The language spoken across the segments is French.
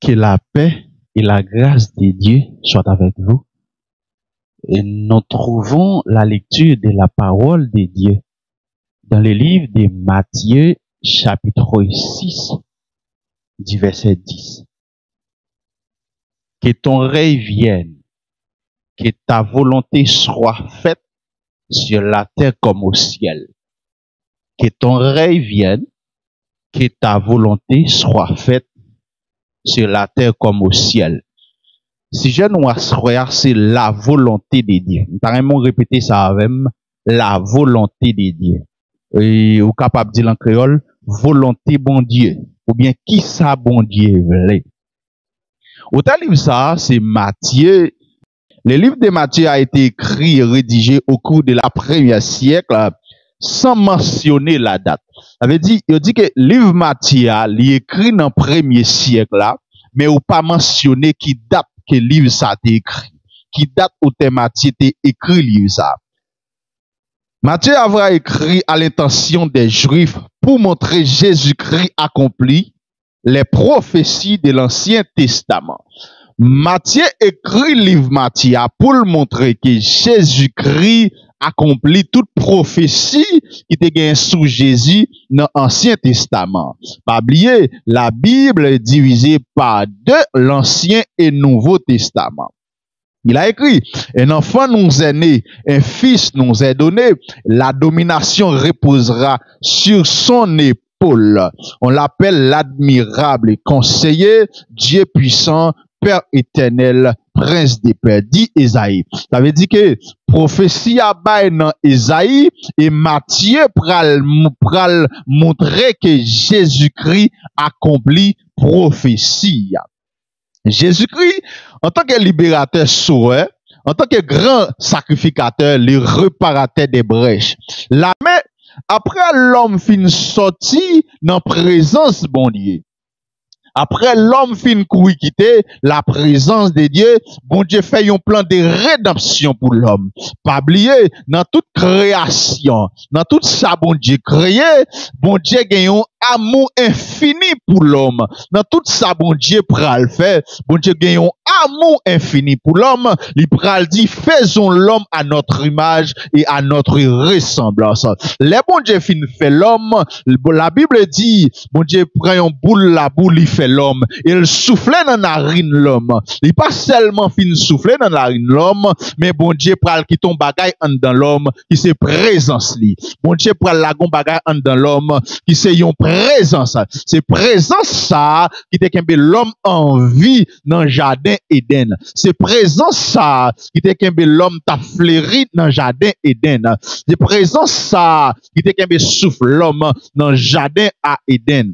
Que la paix et la grâce de Dieu soient avec vous. Et nous trouvons la lecture de la parole de Dieu dans le livre de Matthieu, chapitre 6, du verset 10. Que ton règne vienne, que ta volonté soit faite sur la terre comme au ciel. Que ton règne vienne, que ta volonté soit faite sur la terre comme au ciel. Si je nous assois, c'est la volonté de Dieu. Nous avons répété ça avec la volonté de Dieu. Et ou capable de dire en créole, volonté bon Dieu. Ou bien qui ça bon Dieu voulait. Autant livre ça, c'est Matthieu. Le livre de Matthieu a été écrit et rédigé au cours de la première siècle sans mentionner la date. Ça veut dire, il dit que le livre Matthieu, il est écrit dans le premier siècle là, mais ou pas mentionné qui date que le livre ça a été écrit. Qui date où Matthieu a écrit le livre ça. Matthieu a écrit à l'intention des Juifs pour montrer Jésus-Christ accompli les prophéties de l'Ancien Testament. Matthieu écrit le livre Matthieu pour montrer que Jésus-Christ accomplit toute prophétie qui était gagnée sous Jésus dans l'Ancien Testament. Pas oublier, la Bible est divisée par deux, l'Ancien et Nouveau Testament. Il a écrit, un enfant nous est né, un fils nous est donné, la domination reposera sur son épaule. On l'appelle l'admirable conseiller, Dieu puissant, Père éternel, prince des pères, dit Esaïe. Ça veut dire que prophétie a bail dans Esaïe et Matthieu pral montrer que Jésus-Christ accomplit prophétie. Jésus-Christ, en tant que libérateur sauveur, en tant que grand sacrificateur, le réparateur des brèches. La main, après l'homme fin sorti dans présence bon Dieu. Après l'homme fin courir quitter la présence de Dieu, bon Dieu fait un plan de rédemption pour l'homme. Pas oublier, dans toute création, dans tout ça bon Dieu créé, bon Dieu gagne un amour infini pour l'homme. Dans tout ça bon Dieu pral faire, bon Dieu gagne un amour infini pour l'homme. Il pral dit faisons l'homme à notre image et à notre ressemblance. Les bon Dieu fin fait l'homme, la Bible dit bon Dieu prend un boule, la boule il fait l'homme, il soufflait dans la narine l'homme. Il pas seulement fin souffler dans la narine l'homme, mais bon Dieu pral qui ton bagay en dans l'homme qui c'est présence li. Bon Dieu pral la gon bagay en dans l'homme qui c'est yon présence. C'est présence ça qui te kembe l'homme en vie dans jardin Éden. C'est présence ça qui te kembe l'homme ta fleuri dans jardin Éden. C'est présence ça qui te kembe souffle l'homme dans jardin à Éden.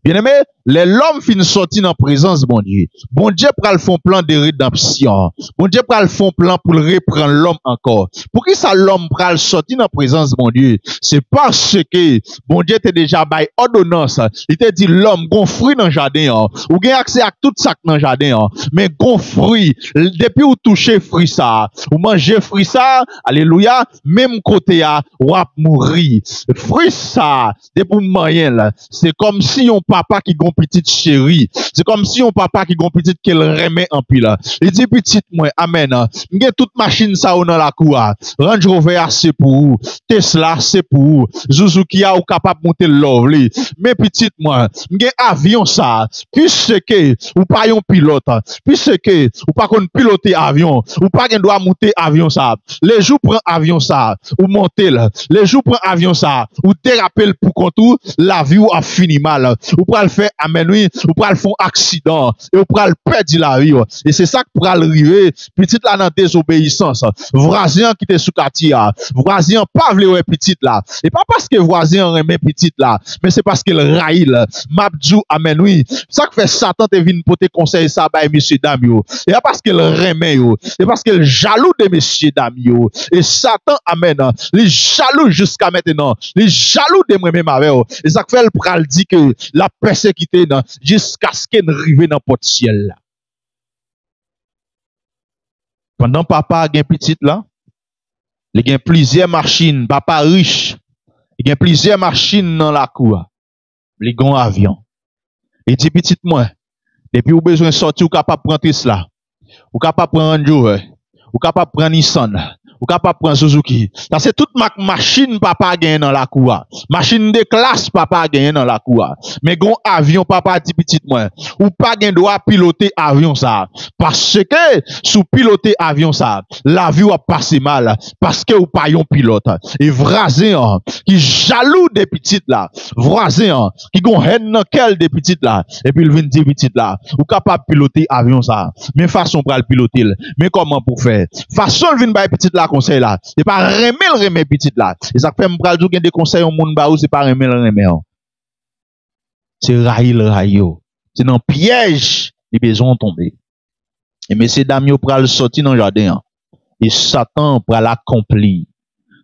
Bien-aimé, l'homme fin sorti dans présence bon Dieu. Bon Dieu pral font plan de rédemption. Bon Dieu pral font plan pour reprendre l'homme encore. Pour qui ça l'homme pral sorti dans présence bon Dieu? C'est parce que bon Dieu te déjà bail ordonnance. Il te dit l'homme gon fruit dans jardin ou gain accès à tout ça dans jardin mais gon fruit depuis ou toucher fruit ça, ou manger fruit ça, alléluia, même côté ou a mourir. Fruit ça, depuis moyen là, c'est comme si on papa qui gon petite chérie. C'est comme si on papa qui gon petite qu'elle remet en pile. Il dit petite moi, amen. M'gè toute machine ça ou dans la cour. Range Rover c'est pour vous. Tesla c'est pour vous. Suzuki a ou capable monter lovely. Mais petite moi, m'gè avion ça. Puisque ou pas un pilote. Puisque ou pas qu'on piloter avion. Ou pas qu'on doit monter avion ça. Les jours prend avion ça. Ou monter là. Les jours prend avion ça. Ou déraper pour contour. L'avion a fini mal. Ou pral faire amen oui, ou pral font accident et ou pral perdre la vie et c'est ça qui pral arriver petite là dans désobéissance voisin qui était sous quartier voisin pas vle ouais petite là et pas parce que voisin remet petite là mais c'est parce qu'il raïl mabdou amen oui ça que fait Satan te vinn porter conseil ça ba monsieur dame yo et pas parce qu'il remet yo c'est parce qu'il jaloux de monsieur dame yo et Satan amen il jaloux jusqu'à maintenant il jaloux de moi même avec et ça que fait le pral dit que la persécuté jusqu'à ce qu'elle arrive dans le ciel là. Pendant papa a une petite là, il y a plusieurs machines, papa riche, il y a plusieurs machines dans la cour, il y a un avion. Il dit petite moi, Depuis ou besoin sortir, ou capable prendre Tesla, ou capable prendre Range Rover, ou capable prendre Nissan, ou capable prendre Suzuki. Ça c'est toute machine papa gagne dans la cour. Machine de classe papa gagne dans la cour. Mais gon avion papa dit petit moins. Ou pas gagne droit piloter avion ça. Parce que sous piloter avion ça, l'avion a passé mal parce que ou pas yon pilote. Et voisin qui jaloux des petites là, voisin qui gon haine dans quel des petites là et puis il vient dire petites là, ou capable piloter avion ça. Mais façon pour le piloter, mais comment pour faire? Façon vinn bay petite là conseil là, c'est pas remet petite là. Et ça fait m'pral dou gen des conseils au monde ba ou c'est pas remet. C'est raïl. C'est dans piège, les besoins tomber. Et messieurs dames yo pral sorti dans jardin et Satan pral l'accomplir.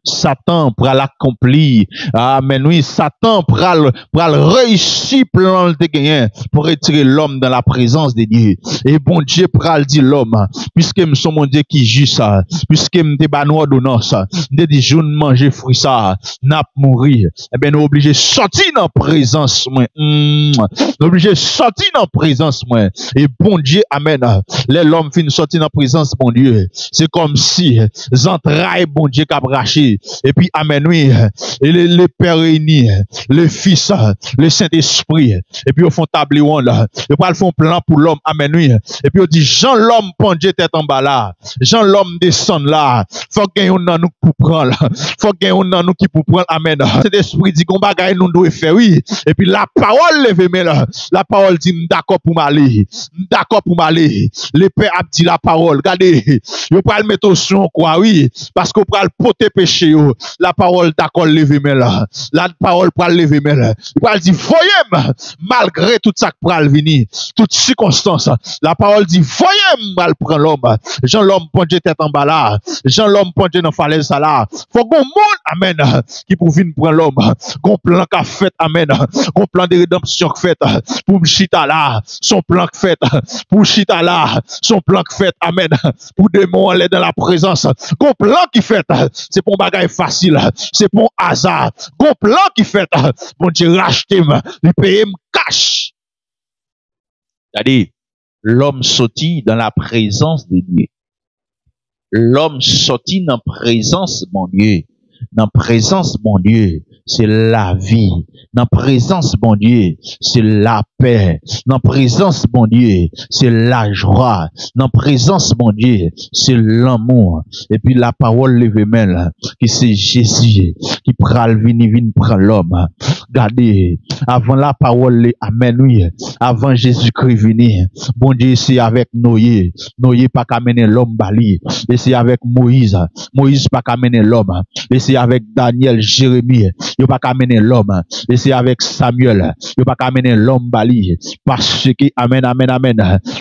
Satan pral l'accomplir. Amen. Oui, Satan pral réussir plan de gagner pour retirer l'homme dans la présence de Dieu. Et bon Dieu pral dit l'homme, puisque me son mon Dieu qui juge ça, puisque me te ba nou ordonnance, de dit joun manger fruit ça, n'a mourir. Eh ben nous obligé sortir dans présence moi. Obligé sortir dans présence moi. Et bon Dieu, amen. L'homme fin sortir dans présence bon Dieu. C'est comme si entrailles bon Dieu qu'a braché. Et puis, amen, oui, et les pères réunis, le fils, le Saint-Esprit, et puis, au fond, table, là, et puis, ils font plan pour l'homme, amen, oui, et puis, on dit, Jean l'homme pendu tête en bas là, Jean l'homme descend là, faut qu'il y ait un nous pour prendre, faut qu'il y ait un nous qui pour prendre, amen. Saint-Esprit dit, qu'on bagaille nous doit faire, oui, et puis, la parole lève, mais là, la parole dit, d'accord pour m'aller, le père a dit la parole, regardez, vous pouvez le mettre au son, quoi, oui, parce qu'on peut le poter péché. La parole d'accord lever mais là la parole pral lever mais là il pral dit voyez malgré tout ça qui pral venir toute circonstance la parole dit voyez mal prend l'homme Jean l'homme pendu tête en bas là Jean l'homme pendu dans falaise ça là faut gon monde amen qui pour venir prendre l'homme gon plan qu'a fait amen gon plan de rédemption fait pour chita là son plan fait pour chita là son plan fait amen pour démon aller dans la présence gon plan qui fait c'est pour bagage facile, c'est pour hasard. Gon plan qui fait, bon Dieu racheter, lui payer cash. C'est-à-dire, l'homme sorti dans la présence de Dieu. L'homme sorti dans la présence de mon Dieu. Dans la présence de mon Dieu, c'est la vie. Dans la présence de mon Dieu, c'est la paix. Dans la présence de mon Dieu, c'est la joie. Dans la présence de mon Dieu, c'est l'amour. Et puis la parole levée même, qui c'est Jésus, qui pral vini prend l'homme. Regardez, avant la parole, amen, oui, avant Jésus-Christ venir, bon Dieu, c'est avec Noé. Noé pas qu'à mener l'homme bali. Et c'est avec Moïse. Moïse pas qu'à mener l'homme. Et c'est avec Daniel, Jérémie. Yo pas qu'à mener l'homme. Et c'est avec Samuel. Yo pas qu'à mener l'homme bali. Parce que, amen,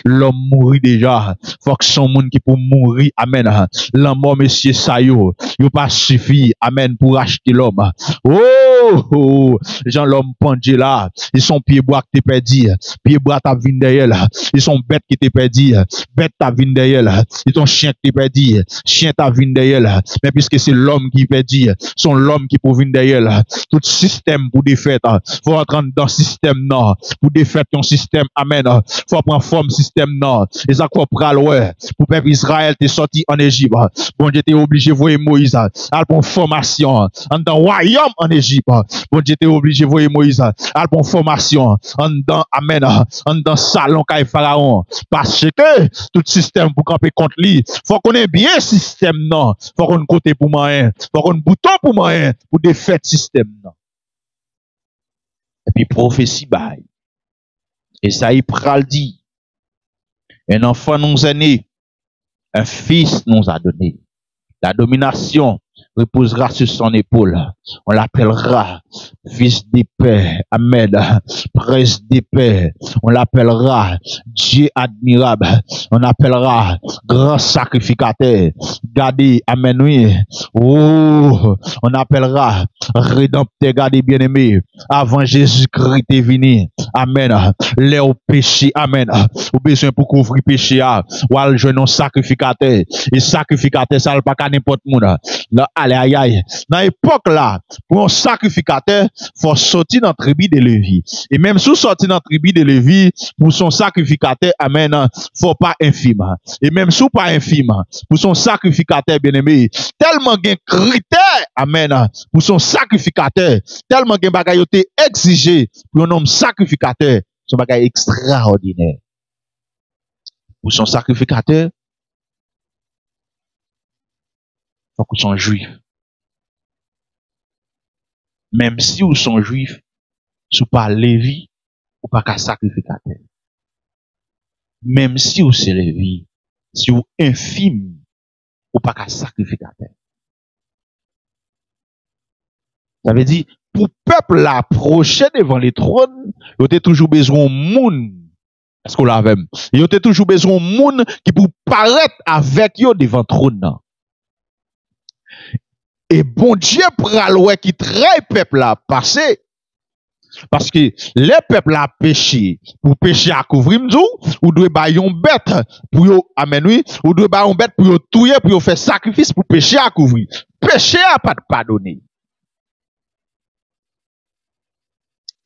l'homme mourit déjà. Faut que son monde qui pour mourir, amen. L'amour, monsieur Sayo. Yo pas suffi, amen, pour acheter l'homme. Oh, Jean l'homme pendu là. Ils sont pieds bois qui t'es perdu. Pieds bois t'as vine derrière. Ils sont bêtes qui t'es perdu. Bête t'as vine derrière. Ils sont chien qui t'es perdu. Chien t'as vine derrière. Mais puisque c'est l'homme qui perdu, son l'homme qui pour vine derrière. Tout système pour défaite. Faut entrer dans le système non. Pour défaite ton système, amen. Faut prendre forme système non. Et ça faut prendre ouais. Pour peuple Israël t'es sorti en Égypte. Bon Dieu t'es obligé de voir Moïse. À pour formation. En dans royaume en Égypte. Bon Dieu t'es obligé de voir Moïse. À pour formation. En dans, amen. En dans salon kay pharaon. Parce que tout système pour camper contre lui. Faut qu'on ait bien système non. Faut qu'on côté pour moyen. Faut qu'on bouton pour moyen. Pour défaire système non. Et puis prophétie bail. Et ça y pral dit. Un enfant nous est né. Un fils nous a donné. La domination reposera sur son épaule. On l'appellera fils de paix. Amen. Prince de paix. On l'appellera Dieu admirable. On l'appellera grand sacrificateur. Gardez, amen, oui. Oh, on appellera rédempteur, gardez bien aimé. Avant Jésus-Christ est venu. Amen. Les au péché, amen. Au besoin pour couvrir péché, ou al jeune sacrificateur. Et sacrificateur, ça pas qu'à n'importe monde. allez, aïe, aïe. Dans l'époque là, pour un sacrificateur, faut sortir dans la tribu de Lévi. Et même sous sortir dans la tribu de Lévi, pour son sacrificateur, amen, faut pas infime. Et même sous pas infime, pour son sacrificateur bien-aimé, tellement gain critère, amen, pour son sacrificateur, tellement gain bagay yo te exigé pour un homme sacrificateur, son bagay extraordinaire. Pour son sacrificateur, faut qu'on soit juif. Même si vous sont juifs, sous pas Lévi, ou pas qu'à sacrificateur. Même si vous c'est Lévi, si vous infime, ou pas qu'à sacrificateur. Ça veut dire, pour peuple l'approcher devant les trônes, vous avez toujours besoin de monde. Est-ce qu'on l'a même? Vous avez toujours besoin de monde qui pour paraître avec vous devant le trône. Et bon Dieu pral ouais qui traite peuple là passer. Parce que les peuples a péché, pour pécher à couvrir m'dou, ou doit ba yon bête pour yo amen oui, ou doit ba yon bête pour yo touyer pour yo faire sacrifice pour pécher à couvrir. Péché a pas de pardonner.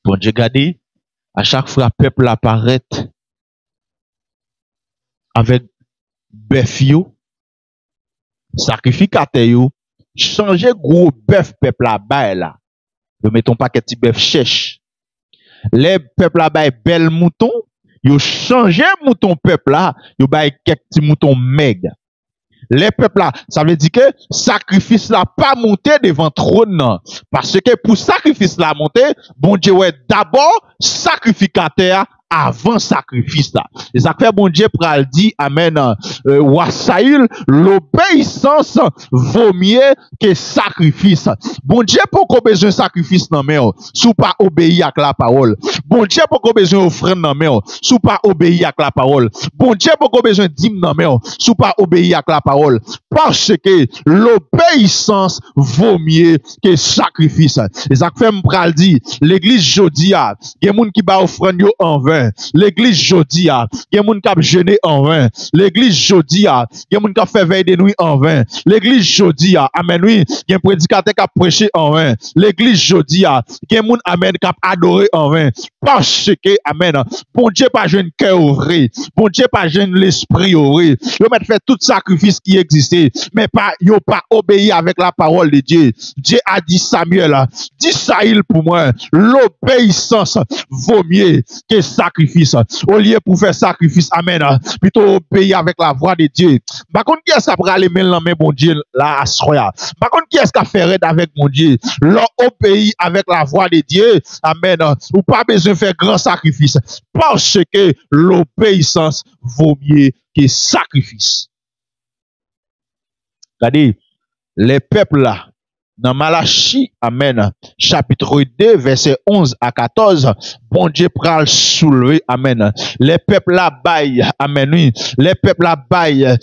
Bon Dieu regardez, à chaque fois peuple apparaît avec bœuf yo, sacrificateur yo, changer gros bœuf peuple là bas là. Ne mettons pas que petit bœuf chèche. Les peuples là bas bel mouton, yo changé mouton peuple là, yo ba quelques petits moutons maigres. Les peuples là, ça veut dire que sacrifice là pas monter devant trône non. Parce que pour sacrifice là monter, bon Dieu ouais d'abord sacrificateur avant sacrifice là. Et ça fait bon Dieu pral dit amen Wassaïl l'obéissance vaut mieux que sacrifice. Bon Dieu pourquoi besoin sacrifice non mais sous pas obéir à la parole. Bon Dieu pourquoi besoin offrande non mais sous pas obéir à la parole. Bon Dieu pourquoi besoin dîme non mais sous pas obéir à la parole parce que l'obéissance vaut mieux que sacrifice. Et ça fait pral dit l'église jodi a, gen moun qui ba offrande yo en vain. L'église jodi a, gen moun k'ap jeûner en vain. L'église jodi a, gen moun k'ap fait veille de nuit en vain. L'église jodi a, amen oui, gen prédicateur k'ap prêcher en vain. L'église jodi a, gen moun amen k'ap adorer en vain. Parce que amen, bon Dieu pas jeune cœur ouvré, bon Dieu pas jeune l'esprit ouvré. Yo met fait tout sacrifice qui existait, mais pas yo pas obéi avec la parole de Dieu. Dieu a dit Samuel, dit Saïl pour moi, l'obéissance vaut mieux que sacrifice. Au lieu pour faire sacrifice, amen, plutôt obéir avec la voix de Dieu. Par contre, qui est-ce qui a aller dans main bon Dieu là à soya? Par contre, qui est-ce qui a fait raid avec mon Dieu? L'on obéit avec la voix de Dieu, amen, ou pas besoin de faire grand sacrifice parce que l'obéissance vaut mieux que sacrifice. Regardez, les peuples là, dans Malachie, amen, chapitre 2, verset 11 à 14, bon Dieu pral soulever, amen. Les peuples là baillent, amen, oui. Les peuples là baillent,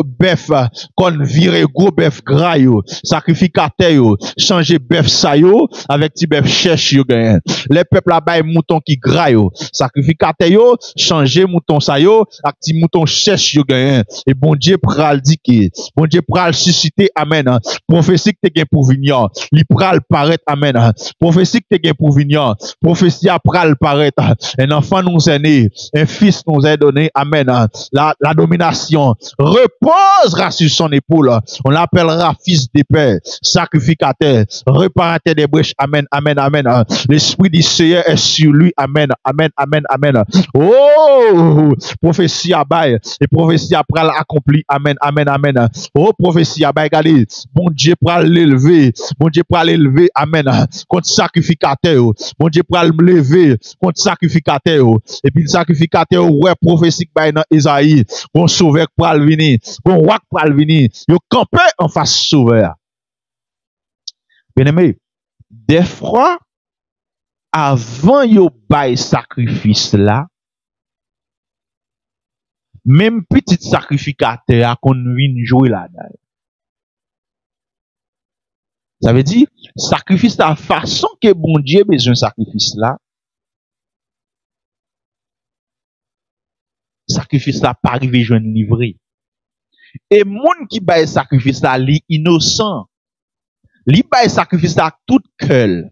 bœuf, qu'on vire gros bœuf gras yo, sacrificateur yo, changer bœuf sa yo, avec petit bœuf chèche yo gagne. Les peuples là baillent mouton qui gras yo, sacrificateur yo, changer mouton sa yo, avec petit mouton chèche yo gagne. Et bon Dieu pral dit que, bon Dieu pral susciter, amen, prophétie que te gen pour venir. Li pral paraître, amen. Prophétie que te gen pour venir. Prophétie a pral paraître. Un enfant nous est né. Un fils nous est donné, amen. La domination reposera sur son épaule. On l'appellera fils de paix, sacrificateur, réparateur des brèches, amen, amen, amen. L'esprit du Seigneur est sur lui, amen, amen, amen, amen. Oh, prophétie a bail. Et prophétie a pral accompli, amen, amen, amen. Oh, prophétie a bail, regardez. Bon Dieu pral l'élever. Bon Dieu pral l'élever, amen, contre sacrificateur. Bon Dieu pral lever contre sacrificateur. Et puis le sacrificateur, ouais, prophétique dans Isaïe. Bon sauveur pral venir. Bon roi pral venir. Yo campé en face sauveur. Bien aimé, des fois, avant yo bail sacrifice là, même petit sacrificateur a qu'on vient jouer là-dedans. Ça veut dire, sacrifice la façon que bon Dieu besoin de sacrifice là. Sacrifice là pas arrivé joindre livré. Et moun qui bail sacrifice là li innocent. Li bay sacrifice avec tout cœur.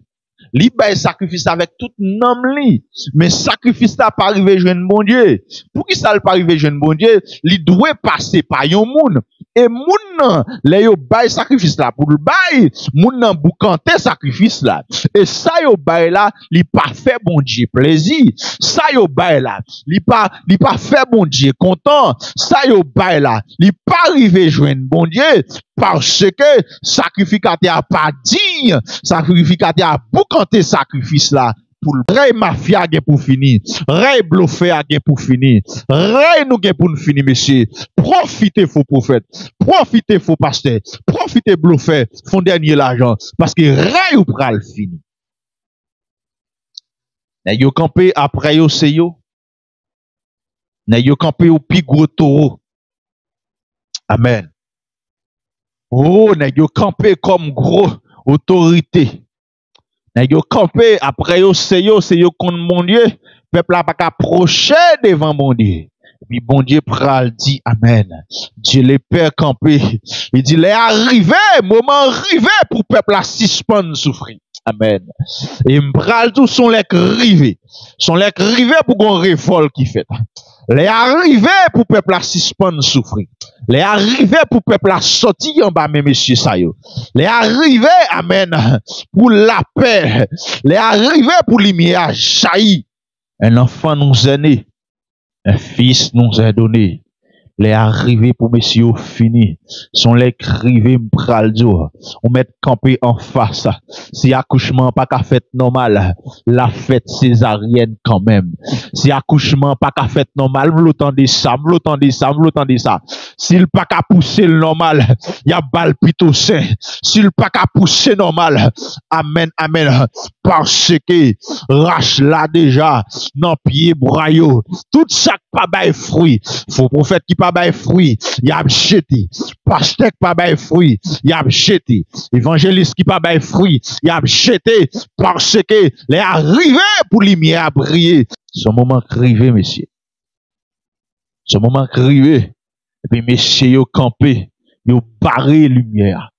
Li bay sacrifice avec tout nom li. Mais sacrifice là pas arrivé jeune bon Dieu. Pour qui ça pas arrivé jeune bon Dieu, li doit passer par yon moun. Et moun nan, le yo bay sacrifice là pour le bay, moun nan boukante sacrifice là. Et ça yo bay là, li pas fait bon Dieu plaisir. Ça yo bay là, li pas fait bon Dieu content. Ça yo bay là, li pas arrivé joindre bon Dieu parce que sacrificateur a pas digne, sacrificateur a boucanté sacrifice là. Pour le rey mafia gen pour finir, rey bluffé gen pour finir, rey nous gen pour nous finir, monsieur. Profitez faux prophète, profitez faux pasteur, profitez bluffé, font dernier l'argent, parce que rey ou pral fini. N'a yo campé après yo se yo, n'a yo campé au pi gros taureau. Amen. Oh, n'a yo campé comme gros autorité. N'a yo campé après yo se yo contre mon Dieu, peuple a pas approcher devant mon Dieu. Puis bon Dieu pral dit amen. Dieu les père campé, il dit les arrivé, moment arrivé pour peuple à suspendre souffrir. Amen. Et m'pral tout sont les rivés. Sont les rivés pour qu'on révolte qui fait. Les arrivés pour peuple à suspendre souffrir. Les arrivés pour peuple à sortir en bas, mes messieurs, ça yo. Les arrivés, amen, pour la paix. Les arrivés pour lumière jaillit. Un enfant nous est né. Un fils nous est donné. Les arrivés pour messieurs fini. Sont les arrivés m'pral dur. On met campé en face. Si accouchement pas qu'à fête normale, la fête césarienne quand même. Si accouchement pas qu'à fête normale, m'l'entendez ça. S'il pas qu'à pousser le normal, y a bal plutôt sain. S'il pas qu'à pousser normal, amen, amen. Parce que rache là déjà, non pied braillot. Tout ça pas bail fruit. Faut prophète qui pas bail fruit, y a jeté. Pasteur qui pas bail fruit, y a jeté. Évangéliste qui pas bail fruit, y a jeté. Parce que les arrivés pour lumière à briller. Ce moment arrivé, messieurs. Ce moment arrivé. Et puis, messieurs, yo campé, yo barré lumière.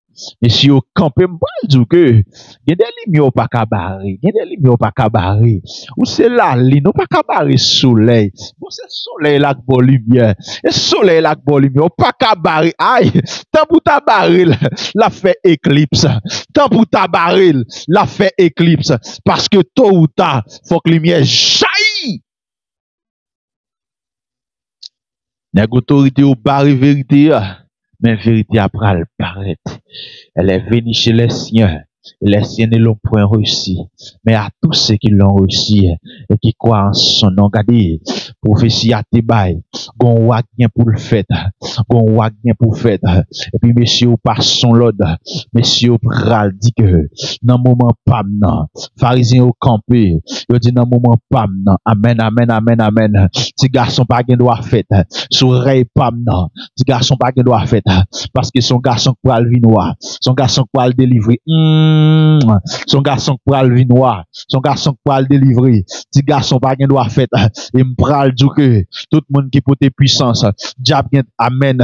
Messieurs, yo campé, m'bral dit que, y a des lumières pas qu'à barrer, y a des lumières pas qu'à barrer. Ou c'est là, non pas qu'à barrer soleil. Bon, c'est soleil là que bon lumière. Et soleil là que bon lumière, pas qu'à barrer. Aïe, tant pour ta barrer, la fait éclipse. Tant pour ta barrer, la fait éclipse. Parce que tôt ou tard, faut que lumière jaillit. Nèg autorité ou barrer vérité, mais vérité après elle paraît. Elle est venue chez les siens. Et les siens ne l'ont point reçu. Mais à tous ceux qui l'ont reçu et qui croient en son nom, regardez, prophétie à Tebaï, gon wak bien pour le fait, gon wak bien pour le fait. Et puis, messieurs, par son l'ordre, messieurs, pral dit que, dans le moment pam nan, pharisiens au campé, yo dit dans le moment pam nan, amen, amen, amen, amen. Ti garçon pas gen doit fait, sourey pam nan, ti garçon pas gen doit fait, parce que son garçon pral vinoir, son garçon pral délivrer, son garçon pral vinoir, son garçon pral délivrer, ti garçon pas gen doit fait, et m'pral dit que, tout le monde qui pote puissance, diable gen, amen,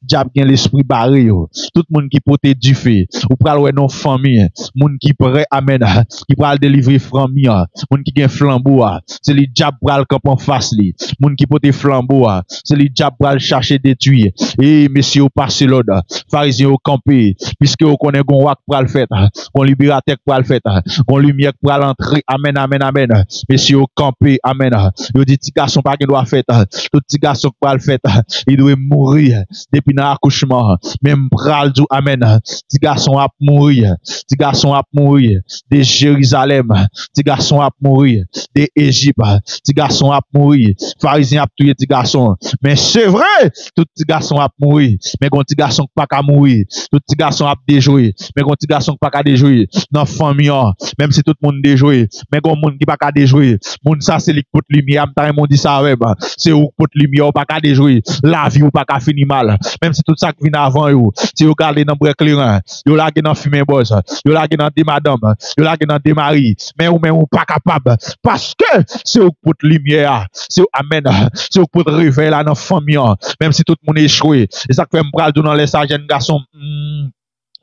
diable gen l'esprit barré, tout le monde qui pote du fait, ou pral ouais non famille, moun qui prêt, amen, qui pral délivrer famille, moun qui gen flambeau, c'est les diable pral camp en face li, moun qui pote flambeau, c'est les diable pral chercher détruire, et messieurs, passez l'ordre, pharisiens au campé, puisque vous connaissez gon wak pral fait, gon libérateur pral fait, gon lumière pral entrer, amen, amen, amen, messieurs au campé, amen, yo dit ti garçon pas gen doit fait, tout ti garçon pral fait, il doit mourir, depuis dans accouchement, même pral dou, amen, ti garçon a mourir, ti garçon a mourir, de Jérusalem, ti garçon a mourir, de Égypte, ti garçon a mourir, pharisien a tué ti garçon, mais c'est vrai, tout ti garçon a mourir, mais gon ti garçon pas ka mourir, tout ti garçon a déjoué, mais gon ti garçon pas ka déjoué, dans famille, même si tout le monde déjoué, mais gon monde qui pas ka déjoué, monde ça c'est li pot lumière, m'ta mon dit ça ouais, c'est ou pot lumière pas ka déjoué, la vie ou pas ka fini mal, même si tout ça qui vient avant yo, si vous regardez dans éclairant, yo la dans fumée boss, yo la dans des madame, yo la dans des maris, mais ou pas capable, parce que c'est ou pot lumière, c'est amen, c'est ou pot réveil là dans famille, même si tout le monde échoué, et ça fait me pral dans les jeunes garçons,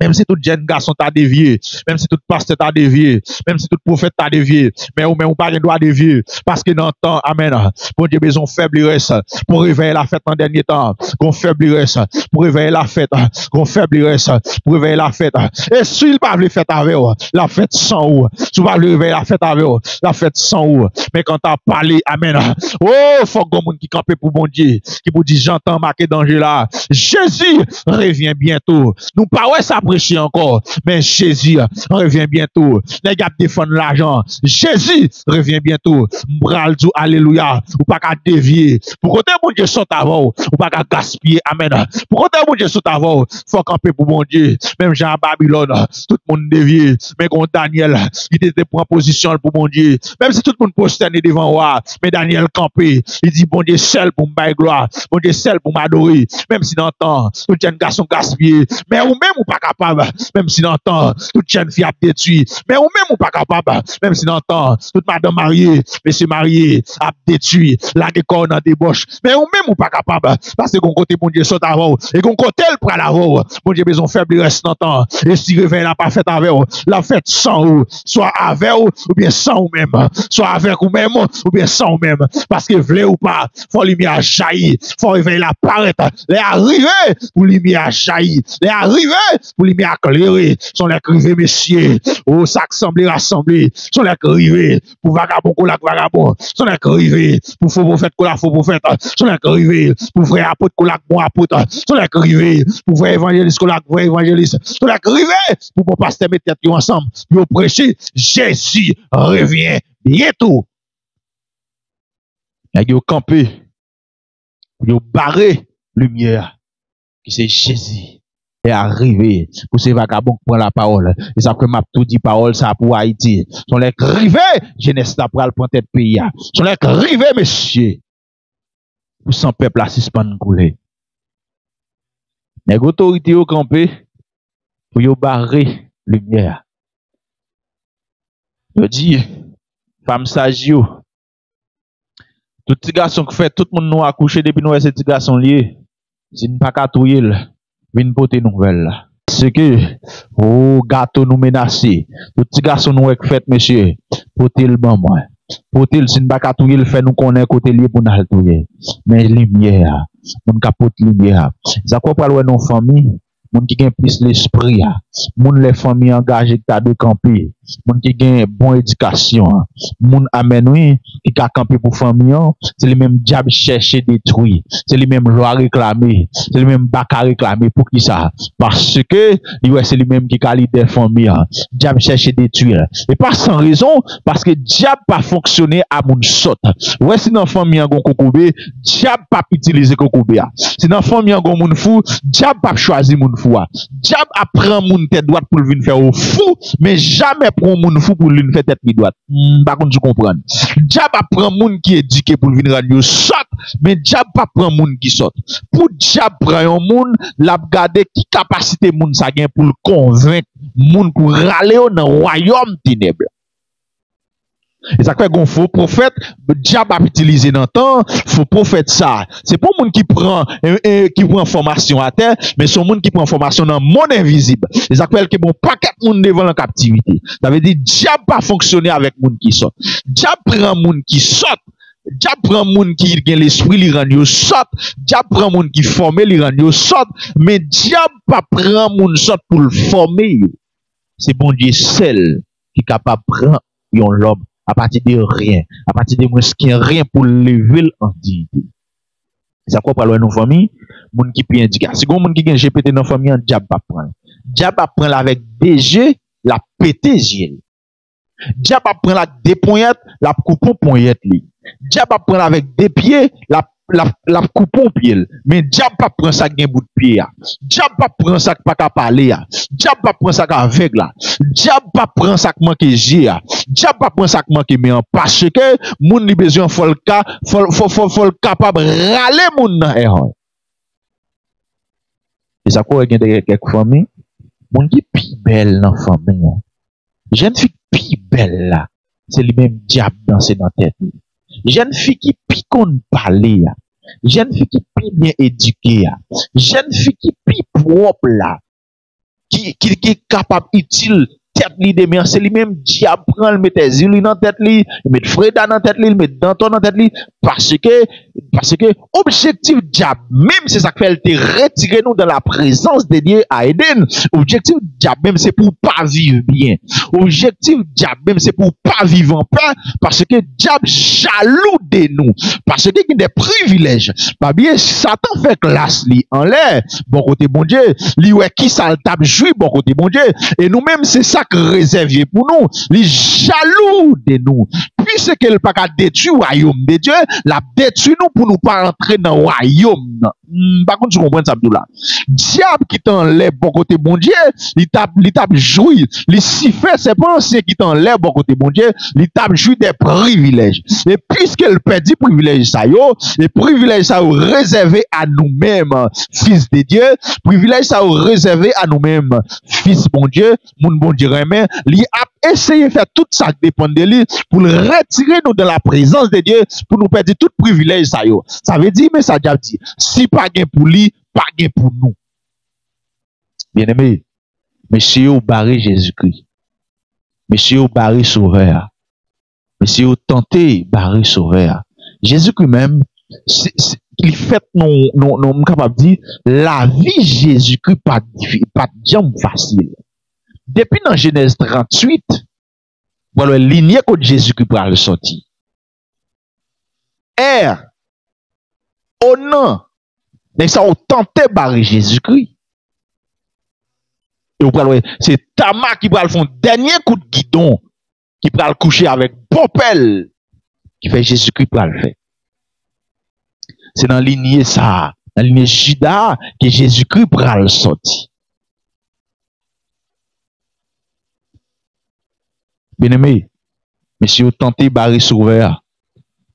Même si tout jeune garçon t'a dévié, même si tout pasteur t'a dévié, même si tout prophète t'a dévié, mais ou même ou pas doit dévier, parce que dans le temps, amen, bon Dieu besoin faiblesse pour réveiller la fête en dernier temps, qu'on faiblesse pour réveiller la fête, qu'on faiblesse pour réveiller la fête. Et s'il pas veut fête avec vous, la fête sans ou, si pas veut réveiller la fête avec vous, la fête sans ou, mais quand t'as parlé, amen, oh, faut que monde qui campe pour bon Dieu, qui vous dit j'entends marqué danger là, Jésus revient bientôt. Nous pas ouais ça prêcher encore, mais Jésus revient bientôt. Les gars défendent l'argent. Jésus revient bientôt. M'bral du alléluia. Ou pas qu'à dévier. Pour côté mon Dieu saute avant, ou pas qu'à gaspiller. Amen. Pour côté mon Dieu saute avant, faut camper pour mon Dieu. Même Jean Babylone, tout le monde dévié. Mais quand Daniel, il était pour position pour mon Dieu. Même si tout le monde prosterné devant moi, mais Daniel campé, il dit bon Dieu seul pour me gloire, bon Dieu seul pour m'adorer. Même si dans le temps, tout jeune garçon gaspillé, mais ou même ou pas capable, même si dans le temps, toute jeune fille a détruit, mais ou même ou pas capable, même si dans le temps, toute madame mariée, monsieur marié a détruit, la décor dans débauche, mais ou même ou pas capable, parce que qu'on côté bon Dieu saute avant, et qu'on côté le prend avant, bon Dieu besoin faible reste dans le temps, et si réveil n'a pas fait avec vous, la fête sans vous, soit avec vous, ou bien sans vous même, soit avec vous même, ou bien sans vous même, parce que vle ou pas, faut lumière jaillir, faut réveiller la paraître, les arriver pour lumière jaillir, les arriver pour lumière éclairer, sont les crivés messieurs, oh, ça semblé rassemblé, sont les crivés pour vagabond collak vagabond, sont les crivés pour faux prophète collak faux prophète, sont les crivés pour vrai apôtre collak bon apôtre, sont les crivés pour vrai évangéliste collak vrai évangéliste, sont les crivés pour bon pasteur mettre tête ensemble, pour prêcher, Jésus revient bientôt. Il y a campé, il y a barré lumière, qui c'est Jésus est arrivé pour ces vagabonds qui prennent la parole. Et ça fait m'a tout dit parole ça pour Haïti. Sont les rivés, jeunesse là pour prendre tête pays. Sont les rivés, messieurs. Pour son peuple à suspendre couler. Les autorités au campé pour y barrer lumière. Je dis, femme sagio, tout petit garçon qui fait tout le monde nous accoucher depuis nous ces petits garçons liés. Si nous pas qu'à touyer, vin porter nouvelle. C'est que, oh, gâteau nous menacé. Tout petit garçon nous fait, monsieur, porter le bon moi. Porter le si nous pas qu'à touyer, fait nous connaît côté lié pour nous touyer. Mais lumière, mon capote lumière. Ça quoi pour nos familles? Moun qui gagne plus l'esprit, moun les familles engagées qui t'a de camper, moun qui gagne bonne éducation, moun amène oui qui a campé pour famille, c'est les mêmes diable chercher détruire, c'est les mêmes loi réclamer, c'est les mêmes bac à réclamer pour qui ça? Parce que c'est les mêmes qui a des familles, diable chercher détruire. Et pas sans raison, parce que diable pas fonctionner à moun saute. Ouais, si dans famille gon kokoube, diable pas utiliser kokoube. Si dans famille gon moun fou, diable pas choisir moun fou. Diable apprend moun tête droite pour venir faire au fou, mais jamais prend moun fou pour venir faire tête droite. Par contre, tu comprends. Diable apprend moun qui est éduqué pour venir rendre saute, mais diable pas prend moun qui saute. Pour diable prend un moun, l'a garder qui capacité moun ça gain pour le convaincre moun pour râler dans le royaume ténèbres. Et ça fait qu'on faux prophète, diable a utilisé dans le temps, faux prophète ça. C'est pas monde qui prend formation à terre, mais c'est monde qui prend formation dans le monde invisible. Et ça fait que bon paquet monde devant la captivité. Ça veut dire diable pas fonctionner avec monde qui sort. Diable prend monde qui sort. Diable prend monde qui a l'esprit, il rend yo sort. Diable prend monde qui forme, il rend yo sort. Mais diable pas prend monde sort pour le former. C'est bon Dieu seul qui est capable de prendre l'homme à partir de rien, à partir de moins qui rien pour lever en dignité. C'est quoi parler nos familles, moun qui peut indiquer. Si gon moun qui gen GPT dans famille, diable pas prendre. Diable pas prendre avec DG, la pété yeux. Diable pas prendre avec des poignettes, la coupon poignette li. Diable pas prendre avec des pieds, la coupon pied. Mais diable pas prendre ça gen bout de pied. Diable pas prendre ça pas ka parler. Diable pas prendre ça avec là. Diable pas prendre ça manque j'ai. Diable pas prendre ça manque mais parce que moun li besoin faut capable râler moun nan erreur. Et ça quoi gen quelques familles, moun qui pi belle dans famille. Jeune fille pi belle là, c'est lui même diable danser dans tête. Jeune fille qui pi kon parler. Jeune fille qui pi bien éduquée. Jeune fille qui pi propre là. qui est capable, utile, tête li demain, c'est lui-même, diable prend, le met Zili dans tête li, il met Freda dans tête li, il met Danton dans tête li, parce que, objectif diable, même c'est ça que fait, te retirer nous de la présence de Dieu à Eden. Objectif diable, même c'est pour pas vivre bien. Objectif diable, même c'est pour pas vivre en paix, parce que diable jaloux de nous, parce que il y a des privilèges. Pas bien, Satan fait classe li en l'air, bon côté bon Dieu, li ouais qui ça le tape jouer, bon côté bon Dieu, et nous-mêmes, c'est ça que réservé pour nous, les jaloux de nous, puisqu'il pas qu'à détruire le royaume de Dieu, la détruire nous pour nous pas entrer dans le royaume. Par contre, tu comprends ça, là. Diable qui t'enlève bon côté bon Dieu, il tape jouir, il s'y fait ses pensées qui t'enlève bon côté bon Dieu, il tape jouir des privilèges. Et puisqu'il perdit privilèges ça yo, les privilèges ça réservé à nous-mêmes, fils de Dieu, privilèges ça réservé à nous-mêmes, fils bon Dieu, mon bon Dieu remet, il a essayé de faire tout ça qui dépend de lui pour le retirer nous de la présence de Dieu, pour nous perdre tout privilège ça yo. Ça veut dire, mais ça déjà dit, si pas gain pour lui, pas gain pour nous. Bien aimé, monsieur au barré Jésus-Christ, monsieur au barré sauveur, monsieur au tenté barré sauveur. Jésus-Christ même, il fait non capable de dire, la vie Jésus-Christ pas de facile. Depuis dans Genèse 38, voilà lignée que Jésus-Christ pour le sortir. Oh non, mais ça a tenté barrer Jésus-Christ. Et c'est Tama qui va le faire dernier coup de guidon, qui va le coucher avec Popel, qui fait Jésus-Christ pour le faire. C'est dans la lignée ça, dans la lignée Judas, que Jésus-Christ pour le sortir. Bien aimé, monsieur, tenté barrer sauveur,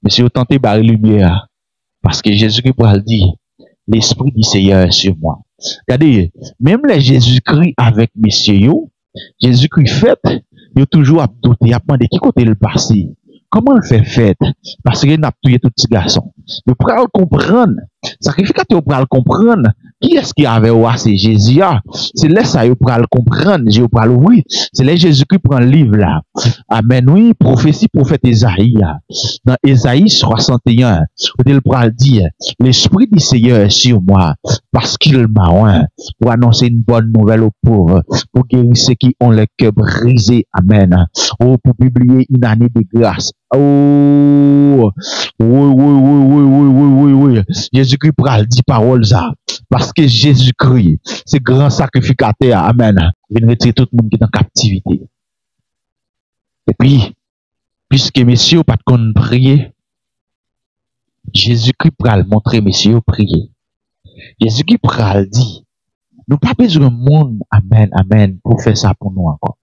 monsieur, tenté barrer lumière, parce que Jésus-Christ pour le dire, l'Esprit du Seigneur est sur moi. Regardez, même les Jésus-Christ avec messieurs, Jésus-Christ fait, il a toujours à douter, il a demandé qui côté le passé. Comment le fait fête? Parce qu'il n'a pas tué tout petit garçon. Vous pouvez le comprendre. Sacrificateur, vous pouvez le comprendre. Qui est-ce qui avait oué? C'est Jésus. C'est là ça, vous pouvez le comprendre. Je pouvez l'ouvrir. C'est là Jésus qui prend le livre là. Amen. Oui, prophétie prophète Esaïe. Dans Esaïe 61, vous le pourrez dire, l'Esprit du Seigneur est sur moi, parce qu'il m'a oint pour annoncer une bonne nouvelle aux pauvres, pour guérir ceux qui ont le cœur brisé. Amen. Oh, pour publier une année de grâce. Oh, oui. Jésus-Christ pral dit parole ça. Parce que Jésus-Christ, c'est grand sacrificateur. Amen. Il vient retirer tout le monde qui est en captivité. Et puis, puisque messieurs pas de qu'on prier, Jésus-Christ pral montrer messieurs prier. Jésus-Christ pral dit, nous pas besoin de monde, amen, pour faire ça pour nous encore.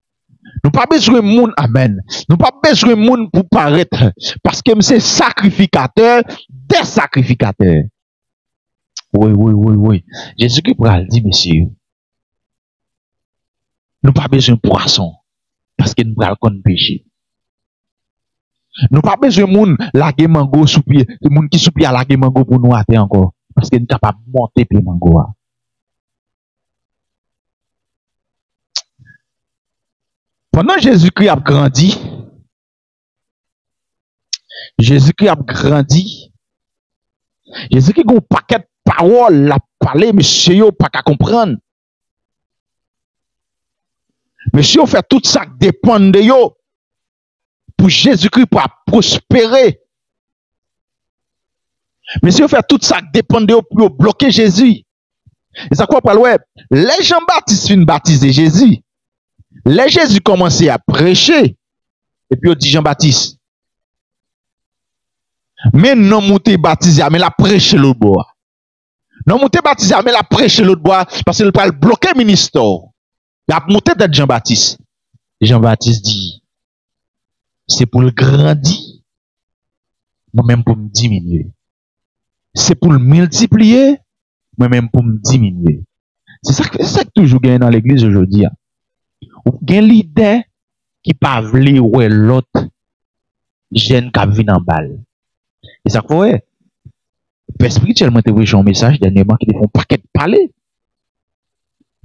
Nous pas besoin de monde, amen. Nous pas besoin de monde pour paraître. Parce que c'est sacrificateur des sacrificateurs. Oui. Jésus-Christ pral dit, messieurs, nous pas besoin de poisson. Parce que nous pral qu'on péché. Nous pas besoin de monde laguer mango sous pied. Le monde qui sous pied à laguer mango pour nous atter encore. Parce que nous capable de monter pied mango. Pendant Jésus-Christ a grandi, Jésus-Christ a un paquet de paroles, la parler, monsieur, yo, pas qu'à comprendre. Monsieur, fait tout ça qui dépend de yo, pour Jésus-Christ pour prospérer. Monsieur, fait tout ça qui dépend de yo, pour bloquer Jésus. Et ça quoi, ouais, les Jean-Baptiste finissent baptiser Jésus. Les Jésus commençait à prêcher, et puis on dit Jean-Baptiste, mais non monté baptisé, mais la prêche l'autre bois. Non monté baptisé, mais la prêche l'autre bois, parce qu'il va bloquer le ministère. Il a monté d'être Jean-Baptiste. Jean-Baptiste dit, c'est pour le grandir, moi-même pour me diminuer. C'est pour le multiplier, moi-même pour me diminuer. C'est ça que toujours gagne dans l'église aujourd'hui. Ou gen l'idée qui pas vle ouais l'autre jeune qui vient en balle. Et ça quoi spirituellement te voyé un message dernièrement qui te font paquet de parler.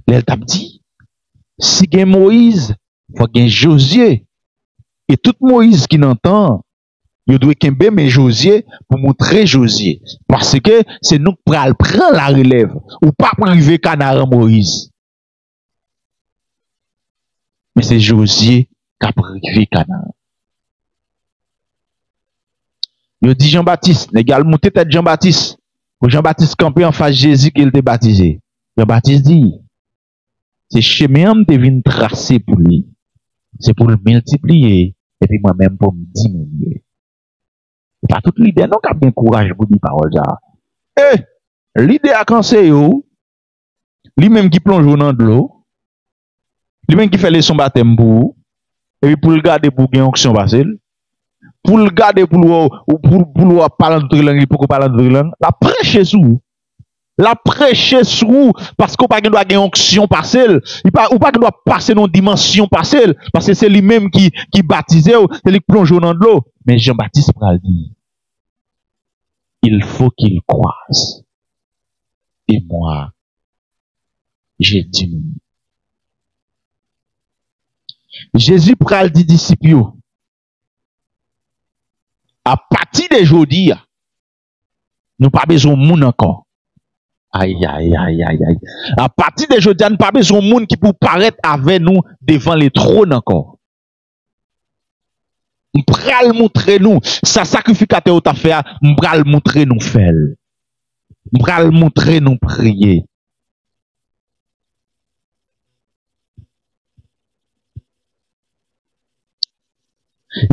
Elle t'a dit Si gen Moïse, faut gen Josué. Et tout Moïse qui n'entend, il doit kembe mais Josué pour montrer Josué. Parce que c'est nous qui pral prendre la relève. Ou pas priver canard Moïse. Mais c'est Josué qui a privé canard. Il dit Jean-Baptiste, l'égal monter tête Jean-Baptiste. Pour Jean-Baptiste camper en face de Jésus qu'il était baptisé. Jean-Baptiste dit, c'est chemin que venu tracer pour lui. C'est pour le multiplier. Et puis moi-même pour me diminuer. C'est pas toute l'idée, non, qui a bien courage pour dire parole ça. L'idée à conseiller, lui-même qui plonge dans de l'eau, lui-même qui fait les son baptême pour, et puis pour le garder pour gagner onction facile, pour le garder pour parler de langue, pour parler de langue, la prêcher sous. La prêcher sous, parce qu'on pas doit gagner onction parcelle, ou pas doit passer dans dimension parcelle, parce que c'est lui-même qui baptisé, c'est lui qui plonge dans de l'eau. Mais Jean-Baptiste pral dit, il faut qu'il croise. Et moi, j'ai diminué. Jésus pral dit disciples, à partir d'aujourd'hui, nous pas besoin de monde encore. Aïe, aïe, aïe, aïe, aïe. À partir d'aujourd'hui, nous pas besoin de monde qui peut paraître avec nous devant les trônes encore. Nous pral montrer nous, sa sacrificateur t'a fait, nous pral montrer nous faire. Nous pral montrer nous prier.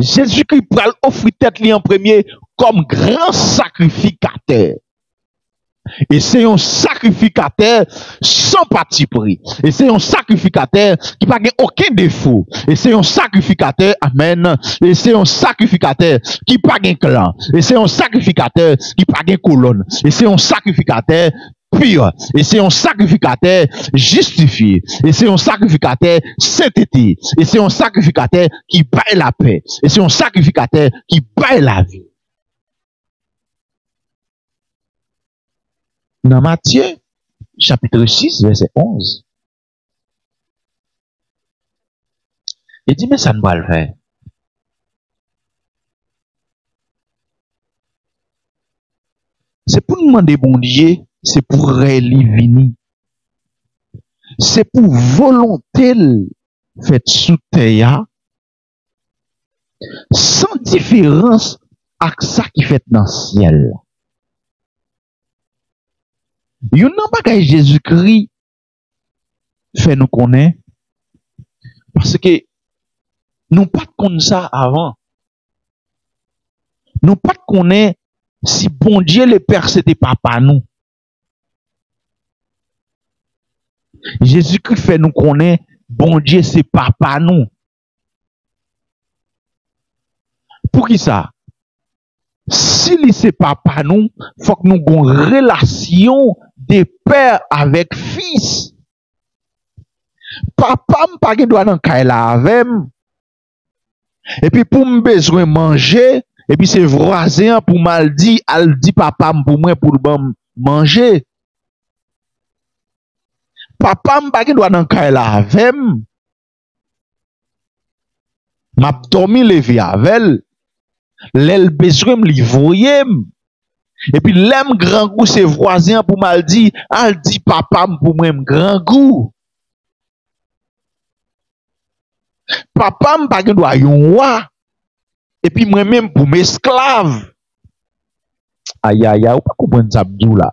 Jésus-Christ pral offrir tête li en premier comme grand sacrificateur. Et c'est un sacrificateur sans parti pris. Et c'est un sacrificateur qui n'a aucun défaut. Et c'est un sacrificateur, amen. Et c'est un sacrificateur qui n'a pas clan. Et c'est un sacrificateur qui n'a pas colonne. Et c'est un sacrificateur pur. Et c'est un sacrificateur justifié. Et c'est un sacrificateur sainteté. Et c'est un sacrificateur qui baille la paix. Et c'est un sacrificateur qui baille la vie. Dans Matthieu, chapitre 6, verset 11. Il dit, mais ça ne va le faire. C'est pour nous demander bon Dieu, c'est pour rééliviner. C'est pour volonté faite sous terre, sans différence avec ça qui fait dans le ciel. Yon nan bagay Jésus-Christ fait nous connaître parce que nous pas connaît ça avant. Nous pas connaît si bon Dieu le Père c'était papa nous. Jésus-Christ fait nous connaître bon Dieu c'est papa nous. Pour qui ça? Si li c'est papa nous, faut que nous ayons une relation de père avec fils. Papa m'pa gen doit nan kay la avec. Et puis pour me besoin manger, et puis c'est voisin pour mal dit, al dit papa pour moi pour le manger. Papa m'pa gen doit nan kay la avec. M'a dormi levé avec. L'el besoin me livrer. Et puis l'aime grand goût c'est voisin pour mal dit, al dit papa pour moi grand goût. Papa m'pa gen doit yon roi. Et puis moi même pour m'esclave. Aïe aïe aïe, ou pas comprendre ça bdou là.